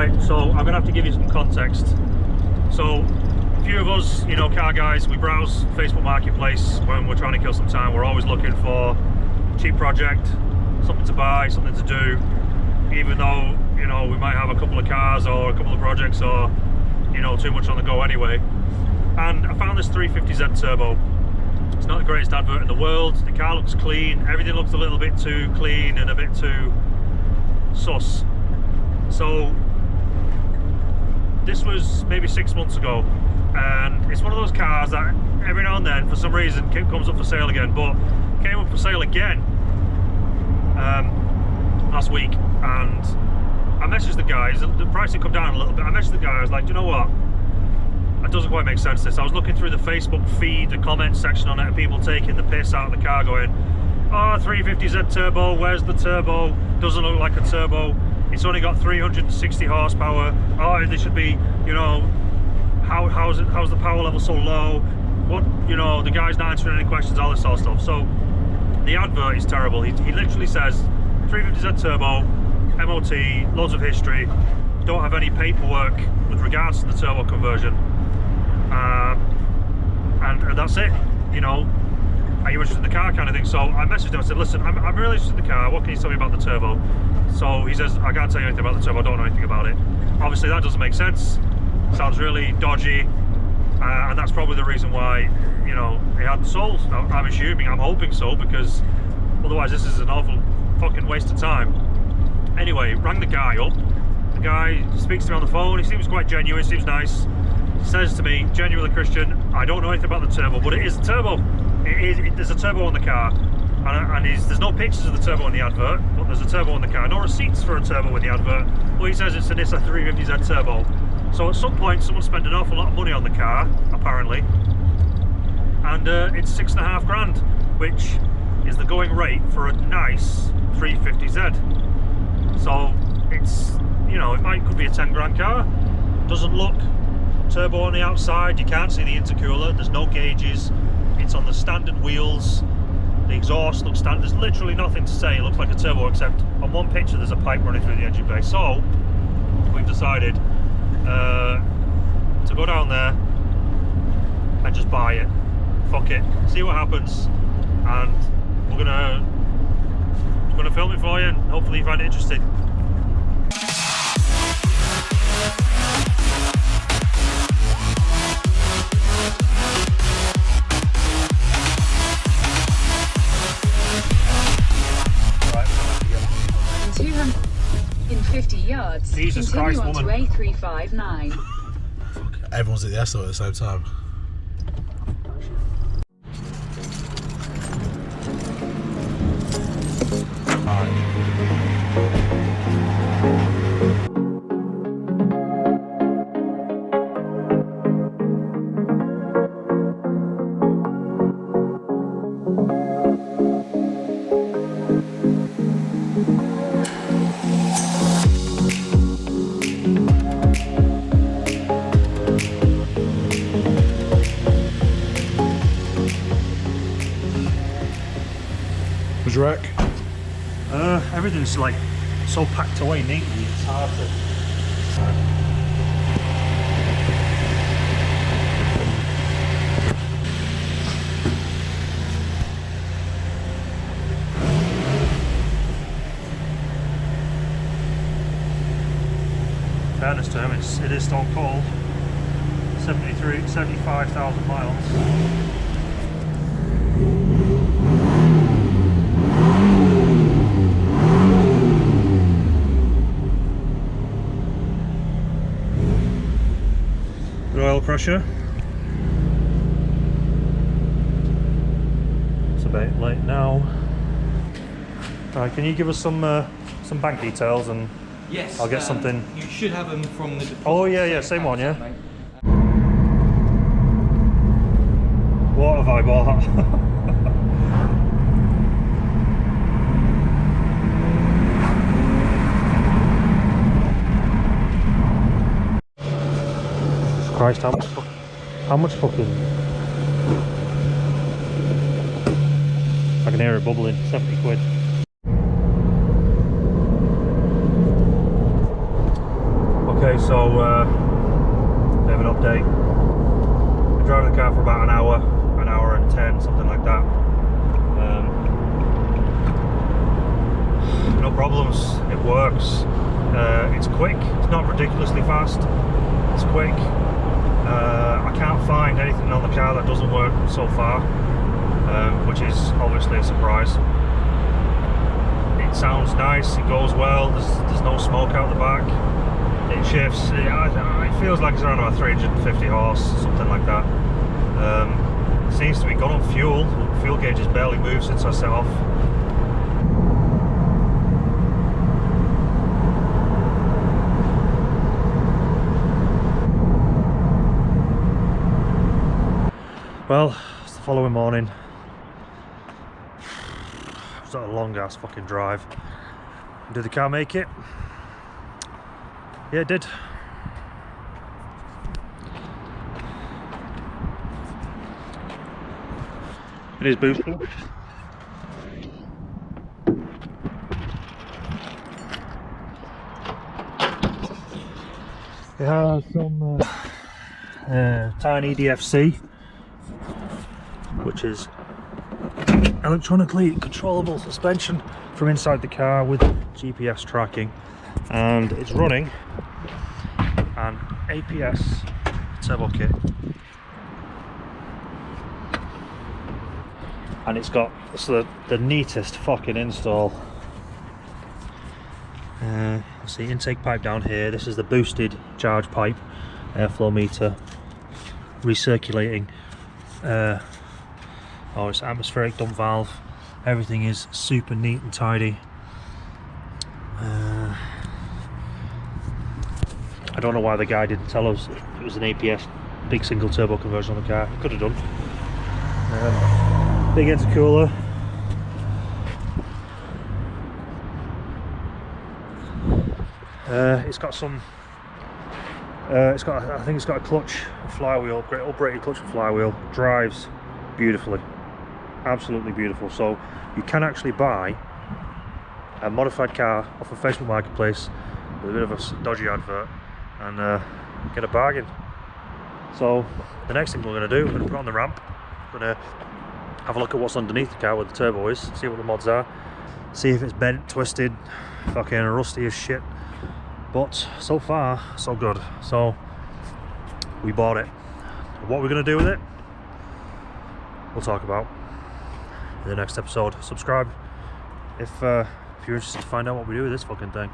Right, so I'm going to have to give you some context. So, a few of us, you know, car guys, we browse Facebook Marketplace when we're trying to kill some time. We're always looking for a cheap project, something to buy, something to do, even though, you know, we might have a couple of cars or a couple of projects or, you know, too much on the go anyway. And I found this 350Z Turbo. It's not the greatest advert in the world. The car looks clean. Everything looks a little bit too clean and a bit too sus. So this was maybe 6 months ago, and it's one of those cars that every now and then, for some reason, comes up for sale again. But came up for sale again last week, and I messaged the guys. The price had come down a little bit. I messaged the guy. I was like, do you know what? It doesn't quite make sense, this. I was looking through the Facebook feed, the comment section on it, of people taking the piss out of the car, going, oh, 350Z Turbo, where's the turbo? Doesn't look like a turbo. It's only got 360 horsepower. Oh, they should be, you know, how's the power level so low? What, you know, the guy's not answering any questions, all this sort of stuff. So the advert is terrible. He literally says 350Z Turbo, MOT, loads of history, don't have any paperwork with regards to the turbo conversion, and that's it. You know, are you interested in the car, kind of thing? So I messaged him. I said, listen, I'm really interested in the car. What can you tell me about the turbo? So he says, I can't tell you anything about the turbo. I don't know anything about it. Obviously that doesn't make sense. Sounds really dodgy, and that's probably the reason why, you know, it hadn't sold. I'm assuming, I'm hoping so, because otherwise this is an awful fucking waste of time. Anyway, rang the guy up. The guy speaks to me on the phone. He seems quite genuine, seems nice. Says to me, genuinely, Christian, I don't know anything about the turbo, but it is a turbo. There's a turbo on the car, and there's no pictures of the turbo in the advert, but there's a turbo on the car. No receipts for a turbo in the advert. Well, he says it's a 350Z Turbo. So at some point, someone spent an awful lot of money on the car, apparently, and it's 6.5 grand, which is the going rate for a nice 350Z. So it's, you know, could be a 10 grand car. Doesn't look turbo on the outside. You can't see the intercooler. There's no gauges. It's on the standard wheels. The exhaust looks standard. There's literally nothing to say. It looks like a turbo, except on one picture there's a pipe running through the engine bay. So we've decided to go down there and just buy it. Fuck it. See what happens, and we're gonna film it for you, and hopefully you find it interesting. In 50 yards, Jesus continue Christ, on woman. to A359. Everyone's at the Esso at the same time. Was your wreck? Everything's like so packed away neatly, it's hard to... In fairness to him, it is stone cold. 75,000 miles. Oil pressure. It's a bit late now. Right, can you give us some bank details, and yes, I'll get something. You should have them from the deposit. Oh yeah, same one, yeah. What have I bought? Christ, how much fucking... I can hear it bubbling. 70 quid. Okay, so bit of an update. Been driving the car for about an hour and 10, something like that. No problems, it works. It's quick, it's not ridiculously fast, it's quick. I can't find anything on the car that doesn't work so far, which is obviously a surprise. It sounds nice, it goes well, there's no smoke out the back, it shifts, it feels like it's around about 350 horse, something like that. Seems to be gone on fuel, fuel gauge has barely moved since I set off. Well, it's the following morning. It was a long ass fucking drive. Did the car make it? Yeah, it did. It is boosting. It has some tiny DFC, which is electronically controllable suspension from inside the car with GPS tracking, and it's running an APS turbo kit, and it's got the neatest fucking install. See, intake pipe down here, this is the boosted charge pipe, airflow meter, recirculating, it's atmospheric dump valve. Everything is super neat and tidy. I don't know why the guy didn't tell us it was an APS big single turbo conversion on the car. He could have done. Big intercooler. It's got some. I think it's got a clutch, a flywheel, great operated clutch and flywheel. Drives beautifully, absolutely beautiful. So you can actually buy a modified car off of Facebook Marketplace with a bit of a dodgy advert and get a bargain. So the next thing we're going to do, we're going to put it on the ramp. We're going to have a look at what's underneath the car where the turbo is, see what the mods are, see if it's bent, twisted, fucking rusty as shit. But so far, so good. So we bought it. What we're going to do with it, we'll talk about in the next episode. Subscribe if you're interested to find out what we do with this fucking thing.